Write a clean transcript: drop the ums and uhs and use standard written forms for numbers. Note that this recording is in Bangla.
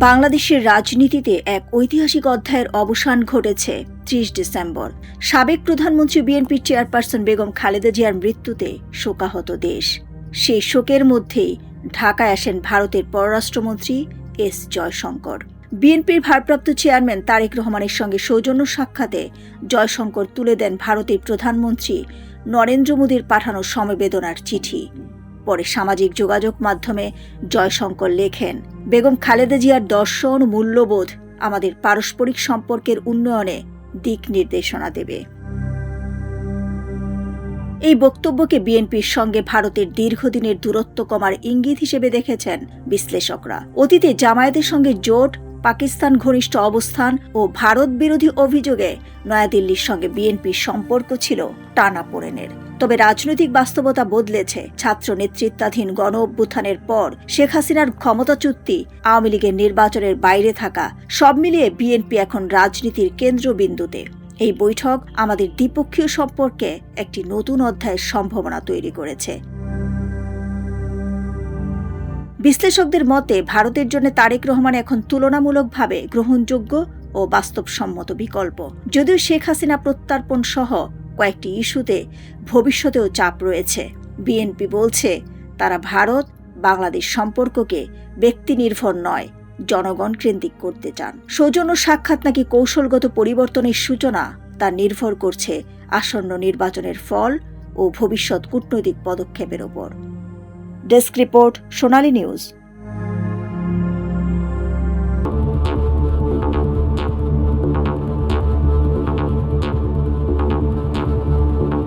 বাংলাদেশের রাজনীতিতে এক ঐতিহাসিক অধ্যায়ের অবসান ঘটেছে ৩০ ডিসেম্বর। সাবেক প্রধানমন্ত্রী বিএনপির চেয়ারপারসন বেগম খালেদা জিয়ার মৃত্যুতে শোকাহত দেশ। সেই শোকের মধ্যেই ঢাকায় আসেন ভারতের পররাষ্ট্রমন্ত্রী এস জয়শঙ্কর। বিএনপির ভারপ্রাপ্ত চেয়ারম্যান তারেক রহমানের সঙ্গে সৌজন্য সাক্ষাতে জয়শঙ্কর তুলে দেন ভারতের প্রধানমন্ত্রী নরেন্দ্র মোদীর পাঠানো সমবেদনার চিঠি। পরে সামাজিক যোগাযোগ মাধ্যমে জয়শঙ্কর লেখেন, বেগম খালেদা জিয়ার দর্শন মূল্যবোধ আমাদের পারস্পরিক সম্পর্কের উন্নয়নে দিক নির্দেশনা দেবে। এই বক্তব্যকে বিএনপির সঙ্গে ভারতের দীর্ঘদিনের দূরত্ব কমার ইঙ্গিত হিসেবে দেখেছেন বিশ্লেষকরা। অতীতে জামায়াতের সঙ্গে জোট, পাকিস্তান ঘনিষ্ঠ অবস্থান ও ভারত বিরোধী অভিযোগে নয়াদিল্লির সঙ্গে বিএনপির সম্পর্ক ছিল টানাপোড়েনের। তবে রাজনৈতিক বাস্তবতা বদলেছে। ছাত্র নেতৃত্বাধীন গণ অভ্যুত্থানের পর শেখ হাসিনার ক্ষমতাচ্যুতি, আওয়ামী লীগের নির্বাচনের বাইরে থাকা, সব মিলিয়ে বিএনপি এখন রাজনীতির কেন্দ্রবিন্দুতে। এই বৈঠক আমাদের দ্বিপক্ষীয় সম্পর্কে একটি নতুন অধ্যায়ের সম্ভাবনা তৈরি করেছে। বিশ্লেষকদের মতে ভারতের জন্য তারেক রহমান এখন তুলনামূলকভাবে গ্রহণযোগ্য ও বাস্তবসম্মত বিকল্প। যদিও শেখ হাসিনা প্রত্যার্পণ সহ কয়েকটি ইস্যুতে ভবিষ্যতেও চাপ রয়েছে। বিএনপি বলছে তারা ভারত বাংলাদেশ সম্পর্ককে ব্যক্তি নির্ভর নয়, জনগণ কেন্দ্রিক করতে চান। সৌজন্য সাক্ষাৎ নাকি কৌশলগত পরিবর্তনের সূচনা তা নির্ভর করছে আসন্ন নির্বাচনের ফল ও ভবিষ্যৎ কূটনৈতিক পদক্ষেপের ওপর। ডেস্ক রিপোর্ট, সোনালী নিউজ।